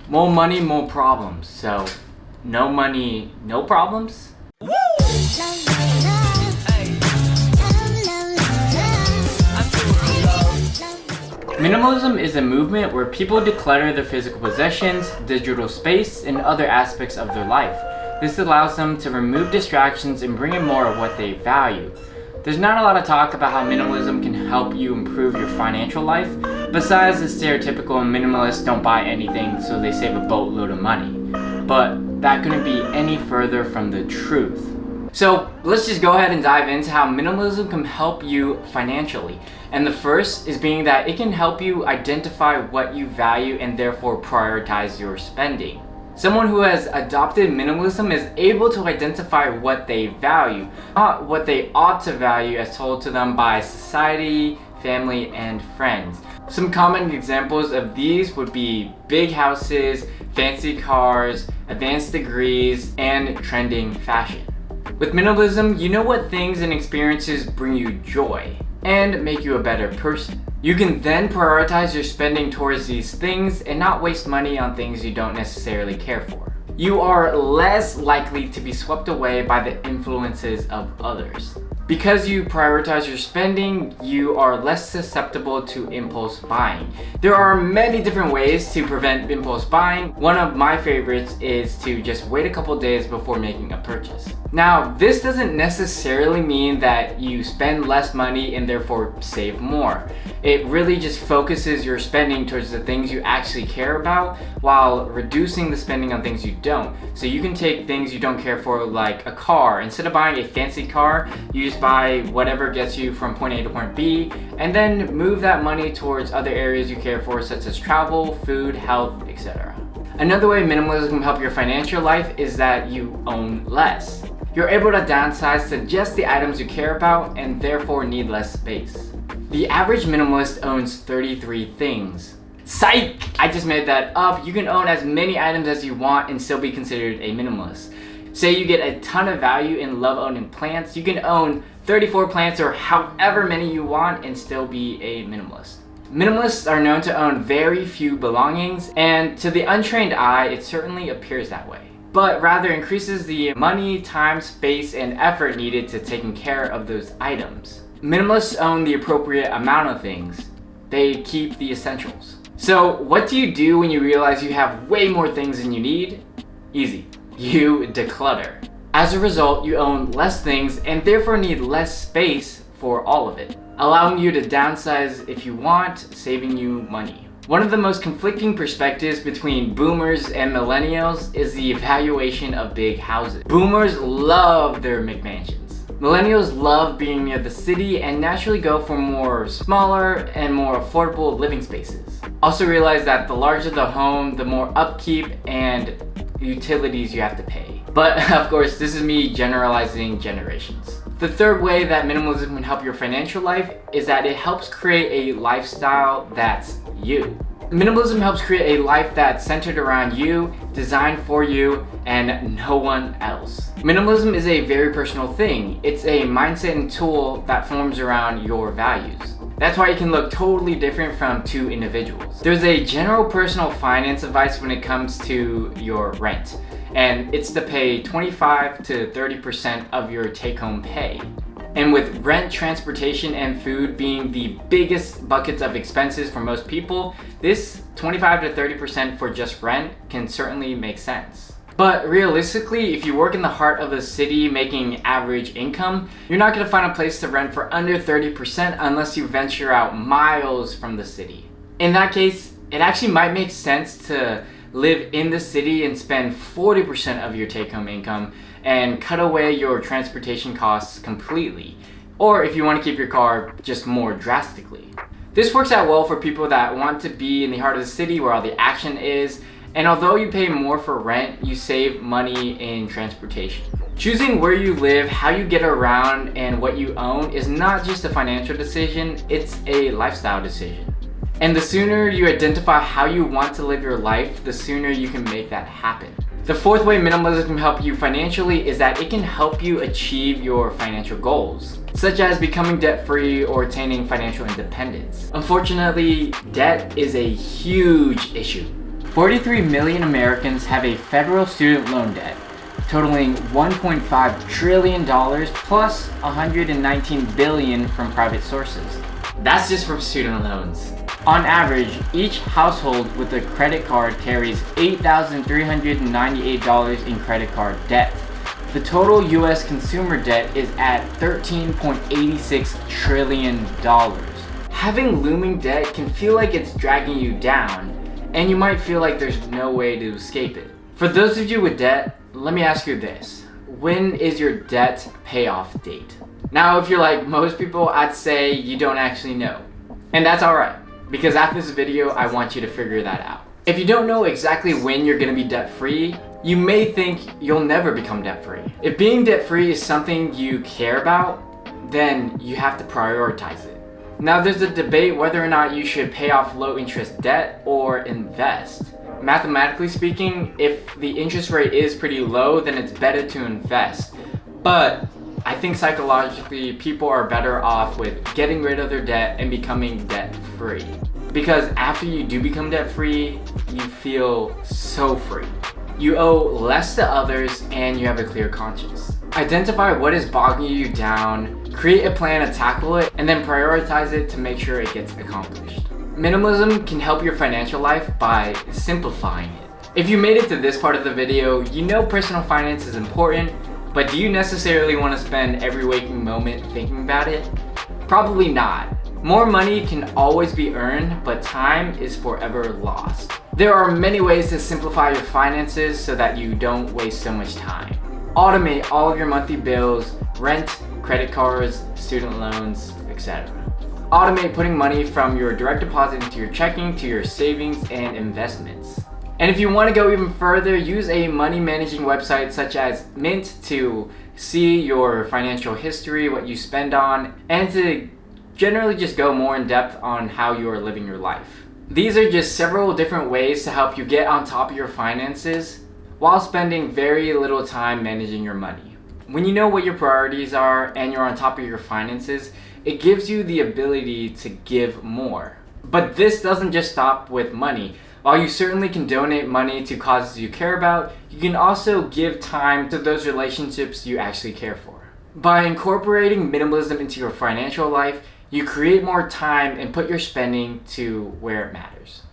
More money, more problems. So, no money, no problems? Minimalism is a movement where people declutter their physical possessions, digital space, and other aspects of their life. This allows them to remove distractions and bring in more of what they value. There's not a lot of talk about how minimalism can help you improve your financial life, besides the stereotypical minimalists don't buy anything so they save a boatload of money. But that couldn't be any further from the truth. So let's just go ahead and dive into how minimalism can help you financially. And the first is being that it can help you identify what you value and therefore prioritize your spending. Someone who has adopted minimalism is able to identify what they value, not what they ought to value as told to them by society, family, and friends. Some common examples of these would be big houses, fancy cars, advanced degrees, and trending fashion. With minimalism, you know what things and experiences bring you joy and make you a better person. You can then prioritize your spending towards these things and not waste money on things you don't necessarily care for. You are less likely to be swept away by the influences of others. Because you prioritize your spending, you are less susceptible to impulse buying. There are many different ways to prevent impulse buying. One of my favorites is to just wait a couple days before making a purchase. Now, this doesn't necessarily mean that you spend less money and therefore save more. It really just focuses your spending towards the things you actually care about while reducing the spending on things you don't. So you can take things you don't care for, like a car. Instead of buying a fancy car, you just buy whatever gets you from point A to point B, and then move that money towards other areas you care for, such as travel, food, health, etc. Another way minimalism can help your financial life is that you own less. You're able to downsize to just the items you care about and therefore need less space. The average minimalist owns 33 things. Psych! I just made that up. You can own as many items as you want and still be considered a minimalist. Say you get a ton of value and love owning plants, you can own 34 plants or however many you want and still be a minimalist. Minimalists are known to own very few belongings, and to the untrained eye, it certainly appears that way, but rather increases the money, time, space, and effort needed to taking care of those items. Minimalists own the appropriate amount of things. They keep the essentials. So what do you do when you realize you have way more things than you need? Easy. You declutter. As a result, you own less things and therefore need less space for all of it, allowing you to downsize if you want, saving you money. One of the most conflicting perspectives between boomers and millennials is the evaluation of big houses. Boomers love their McMansions. Millennials love being near the city and naturally go for more smaller and more affordable living spaces. Also realize that the larger the home, the more upkeep and utilities you have to pay. But of course, this is me generalizing generations. The third way that minimalism can help your financial life is that it helps create a lifestyle that's you. Minimalism helps create a life that's centered around you, designed for you, and no one else. Minimalism is a very personal thing. It's a mindset and tool that forms around your values. That's why it can look totally different from two individuals. There's a general personal finance advice when it comes to your rent, and it's to pay 25 to 30% of your take-home pay. And with rent, transportation, and food being the biggest buckets of expenses for most people, this 25 to 30% for just rent can certainly make sense. But realistically, if you work in the heart of a city making average income, you're not going to find a place to rent for under 30% unless you venture out miles from the city. In that case, it actually might make sense to live in the city and spend 40% of your take-home income and cut away your transportation costs completely. Or if you want to keep your car, just more drastically. This works out well for people that want to be in the heart of the city where all the action is, and although you pay more for rent, you save money in transportation. Choosing where you live, how you get around, and what you own is not just a financial decision, it's a lifestyle decision. And the sooner you identify how you want to live your life, the sooner you can make that happen. The fourth way minimalism can help you financially is that it can help you achieve your financial goals, such as becoming debt-free or attaining financial independence. Unfortunately, debt is a huge issue. 43 million Americans have a federal student loan debt, totaling $1.5 trillion plus $119 billion from private sources. That's just from student loans. On average, each household with a credit card carries $8,398 in credit card debt. The total US consumer debt is at $13.86 trillion. Having looming debt can feel like it's dragging you down, and you might feel like there's no way to escape it. For those of you with debt, let me ask you this. When is your debt payoff date? Now, if you're like most people, I'd say you don't actually know. And that's alright, because after this video, I want you to figure that out. If you don't know exactly when you're gonna be debt-free, you may think you'll never become debt-free. If being debt-free is something you care about, then you have to prioritize it. Now, there's a debate whether or not you should pay off low-interest debt or invest. Mathematically speaking, if the interest rate is pretty low, then it's better to invest. But I think psychologically, people are better off with getting rid of their debt and becoming debt-free. Because after you do become debt-free, you feel so free. You owe less to others and you have a clear conscience. Identify what is bogging you down, create a plan to tackle it, and then prioritize it to make sure it gets accomplished. Minimalism can help your financial life by simplifying it. If you made it to this part of the video, you know personal finance is important, but do you necessarily want to spend every waking moment thinking about it? Probably not. More money can always be earned, but time is forever lost. There are many ways to simplify your finances so that you don't waste so much time. Automate all of your monthly bills, rent, credit cards, student loans, etc. Automate putting money from your direct deposit into your checking to your savings and investments. And if you want to go even further, use a money managing website such as Mint to see your financial history, what you spend on, and to generally just go more in depth on how you are living your life. These are just several different ways to help you get on top of your finances while spending very little time managing your money. When you know what your priorities are and you're on top of your finances, it gives you the ability to give more. But this doesn't just stop with money. While you certainly can donate money to causes you care about, you can also give time to those relationships you actually care for. By incorporating minimalism into your financial life, you create more time and put your spending to where it matters.